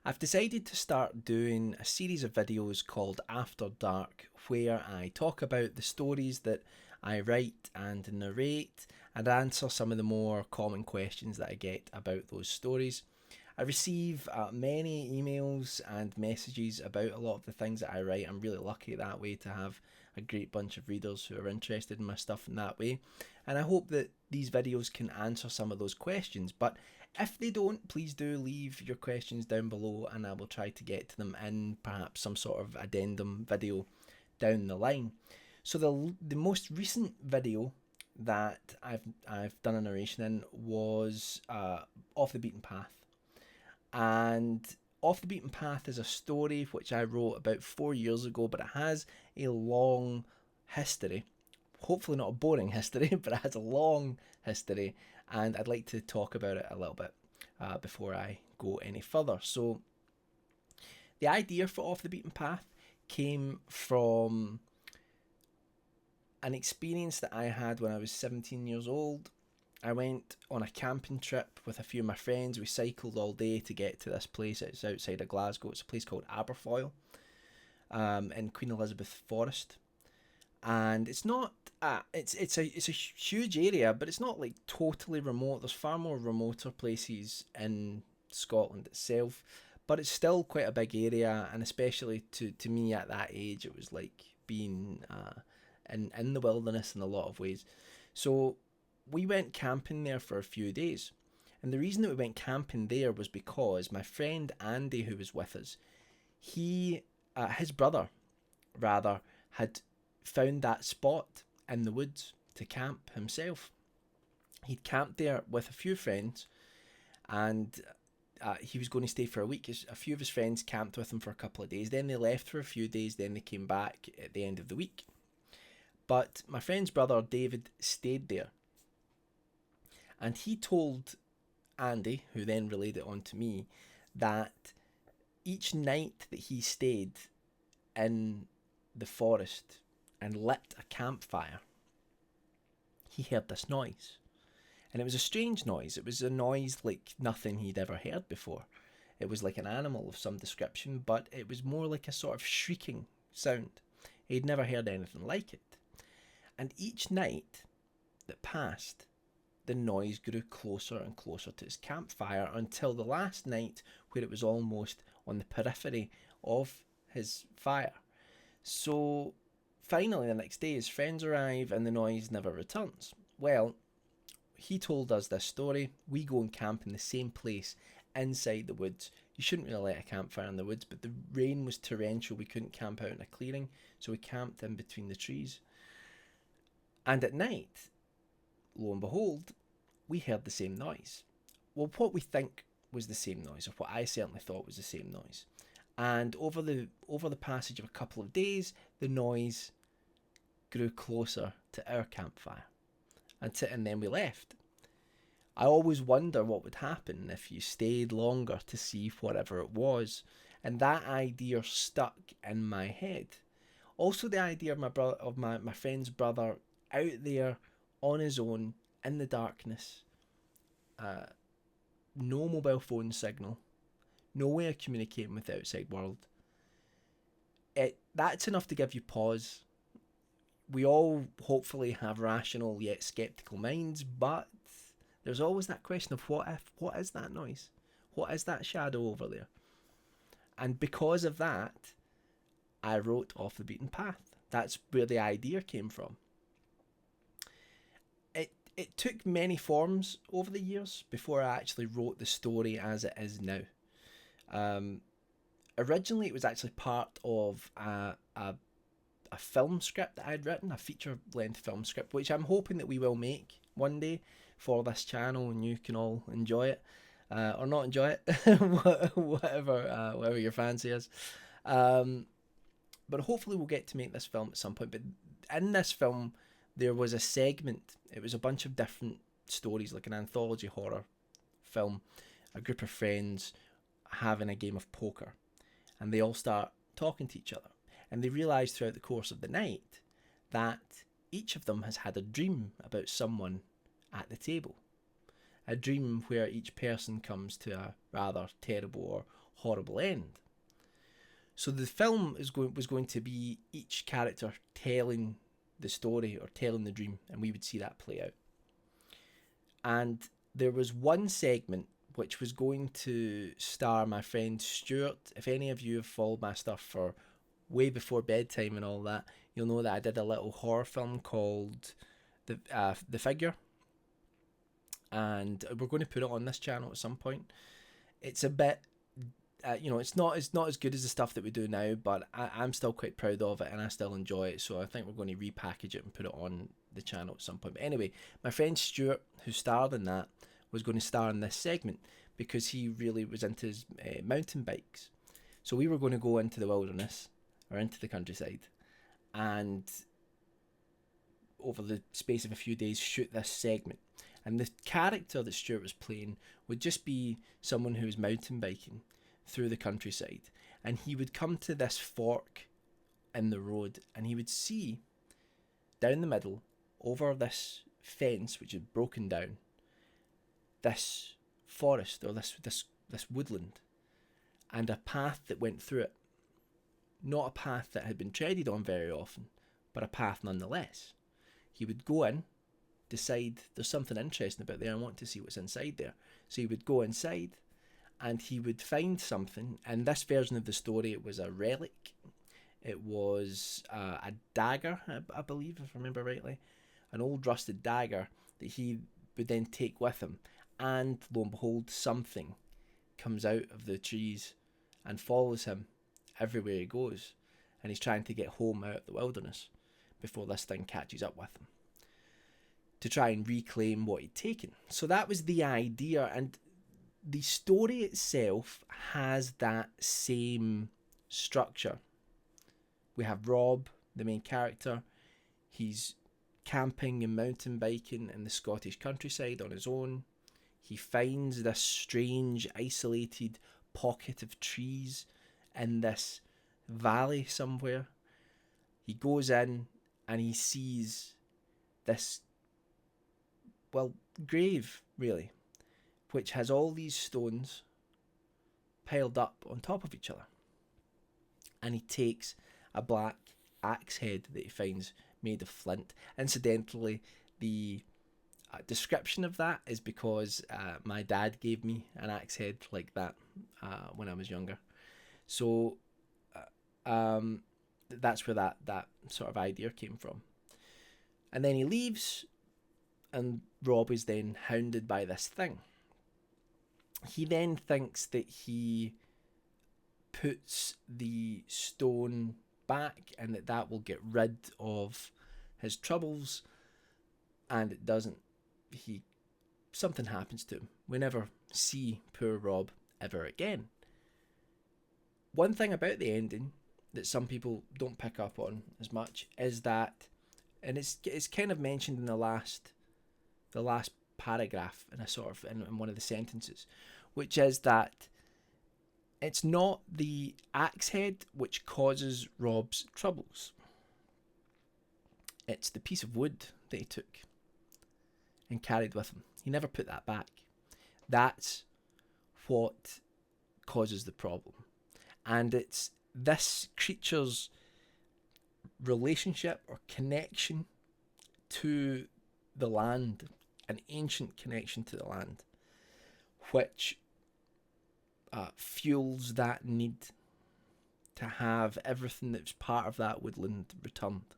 I've decided to start doing a series of videos called After Dark, where I talk about the stories that I write and narrate and answer some of the more common questions that I get about those stories. I receive many emails and messages about a lot of the things that I write. I'm really lucky that way to have a great bunch of readers who are interested in my stuff in that way. And I hope that these videos can answer some of those questions. But if they don't, please do leave your questions down below and I will try to get to them in perhaps some sort of addendum video down the line. So the most recent video that I've done a narration in was Off the Beaten Path. And Off the Beaten Path is a story which I wrote about 4 years ago, but it has a long history. Hopefully not a boring history, but it has a long history, and I'd like to talk about it a little bit before I go any further. So, the idea for Off the Beaten Path came from an experience that I had when I was 17 years old. I went on a camping trip with a few of my friends. We cycled all day to get to this place. It's outside of Glasgow. It's a place called Aberfoyle in Queen Elizabeth Forest. And it's not it's a huge area, but it's not like totally remote. There's far more remoter places in Scotland itself, but it's still quite a big area, and especially to me at that age, it was like being in the wilderness in a lot of ways. So we went camping there for a few days. And the reason that we went camping there was because my friend Andy, who was with us, his brother, rather, had found that spot in the woods to camp himself. He'd camped there with a few friends, and he was going to stay for a week. A few of his friends camped with him for a couple of days. Then they left for a few days. Then they came back at the end of the week. But my friend's brother, David, stayed there. And he told Andy, who then relayed it on to me, that each night that he stayed in the forest and lit a campfire, he heard this noise. And it was a strange noise. It was a noise like nothing he'd ever heard before. It was like an animal of some description, but it was more like a sort of shrieking sound. He'd never heard anything like it. And each night that passed, the noise grew closer and closer to his campfire until the last night, where it was almost on the periphery of his fire. So finally, the next day, his friends arrive and the noise never returns. Well, he told us this story. We go and camp in the same place inside the woods. You shouldn't really light a campfire in the woods, but the rain was torrential. We couldn't camp out in a clearing, so we camped in between the trees. And at night, lo and behold, we heard the same noise. Well, what we think was the same noise, or what I certainly thought was the same noise. And over the passage of a couple of days, the noise grew closer to our campfire. And then we left. I always wonder what would happen if you stayed longer to see whatever it was. And that idea stuck in my head. Also the idea of my friend's brother out there on his own in the darkness. No mobile phone signal. No way of communicating with the outside world. That's enough to give you pause. We all hopefully have rational yet skeptical minds, but there's always that question of what is that noise? What is that shadow over there? And because of that, I wrote Off the Beaten Path. That's where the idea came from. It took many forms over the years before I actually wrote the story as it is now. Originally, it was actually part of a film script that I'd written, a feature-length film script, which I'm hoping that we will make one day for this channel, and you can all enjoy it or not enjoy it, whatever your fancy is. But hopefully, we'll get to make this film at some point. But in this film, there was a segment. It was a bunch of different stories, like an anthology horror film. A group of friends having a game of poker, and they all start talking to each other. And they realise throughout the course of the night that each of them has had a dream about someone at the table. A dream where each person comes to a rather terrible or horrible end. So the film was going to be each character telling the story or telling the dream, and we would see that play out. And there was one segment which was going to star my friend Stuart. If any of you have followed my stuff for way before bedtime and all that, you'll know that I did a little horror film called The Figure, and we're going to put it on this channel at some point. It's a bit, it's not as good as the stuff that we do now, but I'm still quite proud of it and I still enjoy it. So I think we're going to repackage it and put it on the channel at some point. But anyway, my friend Stuart, who starred in that, was going to star in this segment because he really was into his mountain bikes. So we were going to go into the wilderness or into the countryside and over the space of a few days shoot this segment. And the character that Stuart was playing would just be someone who was mountain biking through the countryside. And he would come to this fork in the road and he would see down the middle, over this fence which had broken down, this forest or this woodland and a path that went through it. Not a path that had been treaded on very often, but a path nonetheless. He would go in, decide there's something interesting about there, I want to see what's inside there. So he would go inside and he would find something. In this version of the story, it was a relic. It was a dagger, I believe, if I remember rightly. An old rusted dagger that he would then take with him. And lo and behold, something comes out of the trees and follows him everywhere he goes. And he's trying to get home out of the wilderness before this thing catches up with him, to try and reclaim what he'd taken. So that was the idea, and the story itself has that same structure. We have Rob, the main character. He's camping and mountain biking in the Scottish countryside on his own. He finds this strange, isolated pocket of trees in this valley somewhere. He goes in and he sees this, grave, really, which has all these stones piled up on top of each other. And he takes a black axe head that he finds made of flint. Incidentally, the description of that is because my dad gave me an axe head like that when I was younger. So that's where that sort of idea came from. And then he leaves, and Rob is then hounded by this thing. He then thinks that he puts the stone back and that will get rid of his troubles, and it doesn't. Something happens to him. We never see poor Rob ever again. One thing about the ending that some people don't pick up on as much is that, and it's kind of mentioned in the last paragraph in a sort of in one of the sentences, which is that it's not the axe head which causes Rob's troubles. It's the piece of wood that he took and carried with him. He never put that back. That's what causes the problem. And it's this creature's relationship or connection to the land, an ancient connection to the land, which fuels that need to have everything that's part of that woodland returned.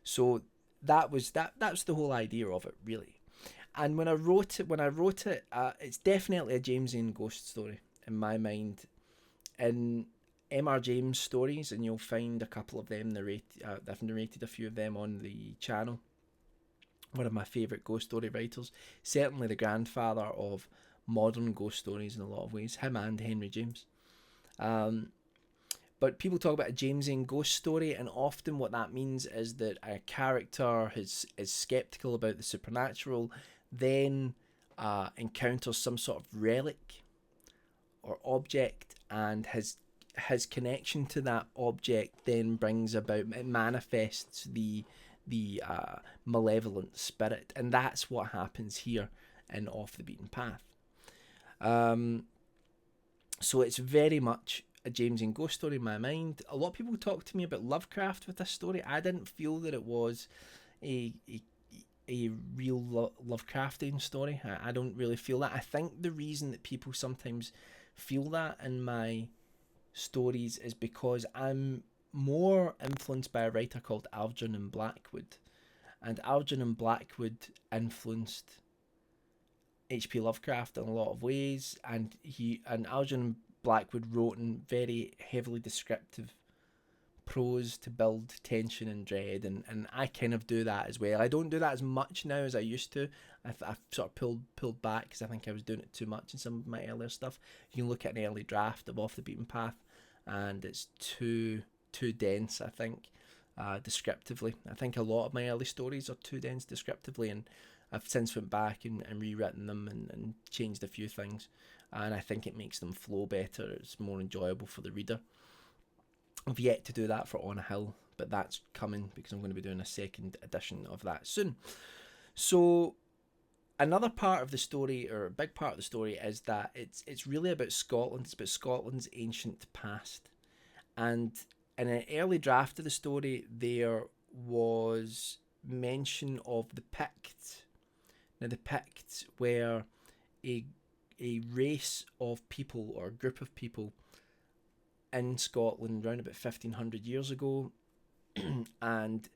So that's the whole idea of it, really. And when I wrote it, it's definitely a Jamesian ghost story in my mind. In M.R. James stories, and you'll find a couple of them I've narrated a few of them on the channel. One of my favourite ghost story writers, certainly the grandfather of modern ghost stories in a lot of ways, him and Henry James. But people talk about a Jamesian ghost story, and often what that means is that a character is sceptical about the supernatural, then encounters some sort of relic or object, and his connection to that object then brings about, it manifests the malevolent spirit, and that's what happens here in Off the Beaten Path. So it's very much a James and Ghost story in my mind. A lot of people talk to me about Lovecraft with this story. I didn't feel that it was a a real Lovecraftian story. I don't really feel that. I think the reason that people sometimes feel that in my stories is because I'm more influenced by a writer called Algernon Blackwood, and Algernon Blackwood influenced H.P. Lovecraft in a lot of ways, and Algernon Blackwood wrote in very heavily descriptive prose to build tension and dread, and I kind of do that as well. I don't do that as much now as I used to. I've sort of pulled back because I think I was doing it too much in some of my earlier stuff. You can look at an early draft of Off the Beaten Path, and it's too dense, I think, descriptively. I think a lot of my early stories are too dense descriptively, and I've since went back and rewritten them and changed a few things, and I think it makes them flow better. It's more enjoyable for the reader. I've yet to do that for On a Hill, but that's coming because I'm going to be doing a second edition of that soon. So another part of the story, or a big part of the story, is that it's really about Scotland. It's about Scotland's ancient past. And in an early draft of the story, there was mention of the Picts. Now, the Picts were a race of people, or a group of people in Scotland around about 1500 years ago, and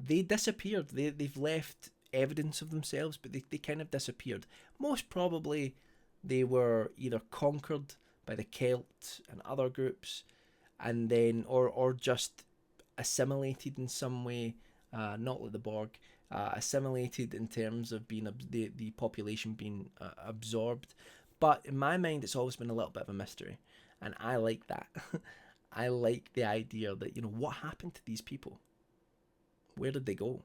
they disappeared. They've left evidence of themselves, but they kind of disappeared. Most probably they were either conquered by the Celts and other groups, and then or just assimilated in some way, not like the Borg, assimilated in terms of being the population being absorbed. But in my mind, it's always been a little bit of a mystery, and I like that. I like the idea that, what happened to these people? Where did they go?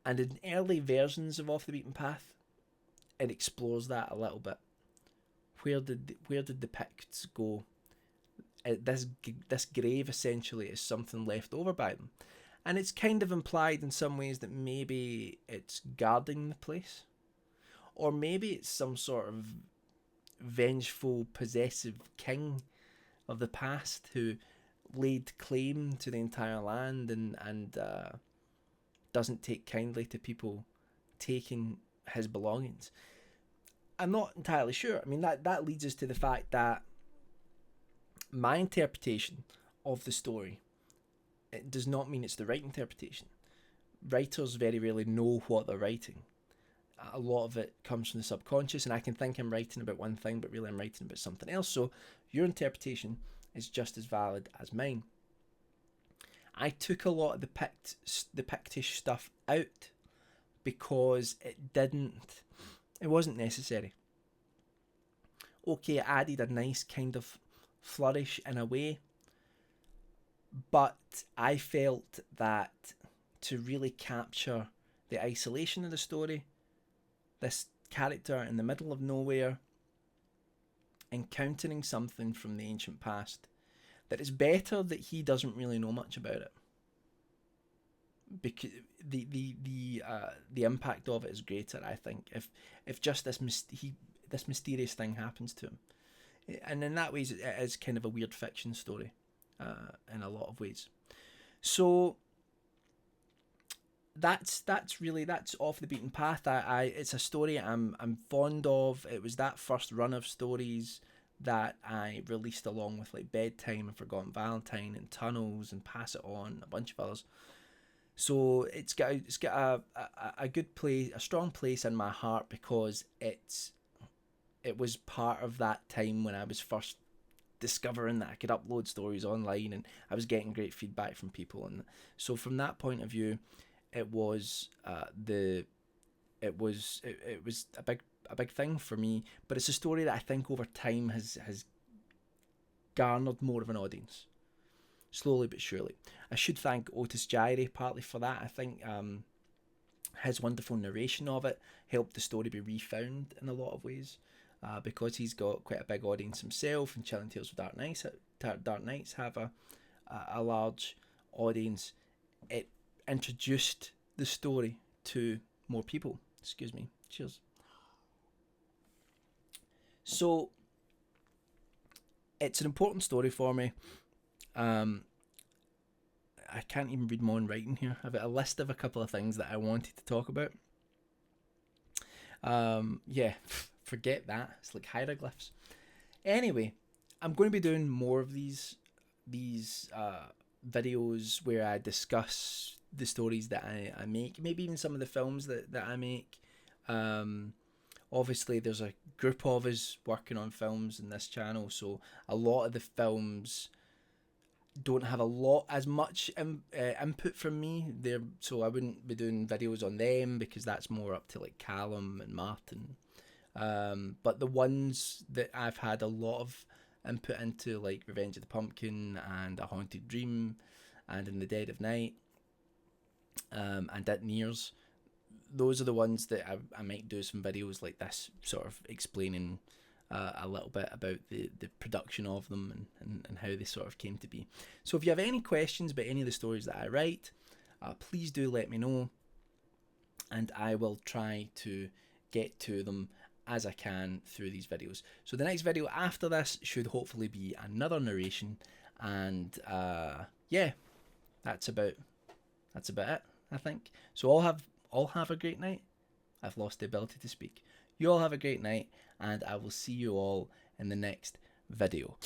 And in early versions of Off the Beaten Path, it explores that a little bit. Where did the Picts go? This grave essentially is something left over by them, and it's kind of implied in some ways that maybe it's guarding the place, or maybe it's some sort of vengeful, possessive king of the past who laid claim to the entire land and doesn't take kindly to people taking his belongings. I'm not entirely sure. I mean, that leads us to the fact that my interpretation of the story, it does not mean it's the right interpretation. Writers very rarely know what they're writing. A lot of it comes from the subconscious, and I can think I'm writing about one thing, but really I'm writing about something else. So your interpretation is just as valid as mine. I took a lot of the Pictish stuff out because it wasn't necessary. Okay, it added a nice kind of flourish in a way, but I felt that to really capture the isolation of the story, this character in the middle of nowhere encountering something from the ancient past, that it's better that he doesn't really know much about it, because the impact of it is greater, I think, if just this mysterious thing happens to him. And in that way, it is kind of a weird fiction story, in a lot of ways. So that's Off the Beaten Path. It's a story I'm fond of. It was that first run of stories that I released along with like Bedtime and Forgotten Valentine and Tunnels and Pass It On, a bunch of others. So it's got a good place, a strong place in my heart, because it was part of that time when I was first discovering that I could upload stories online, and I was getting great feedback from people. And so from that point of view, it was it was a big thing for me. But it's a story that I think over time has garnered more of an audience, slowly but surely. I should thank Otis Gyrie partly for that. I think his wonderful narration of it helped the story be refound in a lot of ways, because he's got quite a big audience himself, and Chilling Tales of Dark Nights have a large audience. It introduced the story to more people. Excuse me. Cheers. So It's an important story for me. I can't even read my own writing here. I've got a list of a couple of things that I wanted to talk about. Yeah, forget that. It's like hieroglyphs. Anyway, I'm going to be doing more of these videos where I discuss the stories that I make, maybe even some of the films that I make. Obviously, there's a group of us working on films in this channel, so a lot of the films don't have as much input from me there, so I wouldn't be doing videos on them because that's more up to like Callum and Martin. But the ones that I've had a lot of input into, like Revenge of the Pumpkin and A Haunted Dream and In the Dead of Night, and At Nears, those are the ones that I might do some videos like this, sort of explaining a little bit about the production of them and how they sort of came to be. So if you have any questions about any of the stories that I write, please do let me know, and I will try to get to them as I can through these videos. So the next video after this should hopefully be another narration, and yeah, that's about it, I think. So all have a great night. I've lost the ability to speak. You all have a great night, and I will see you all in the next video.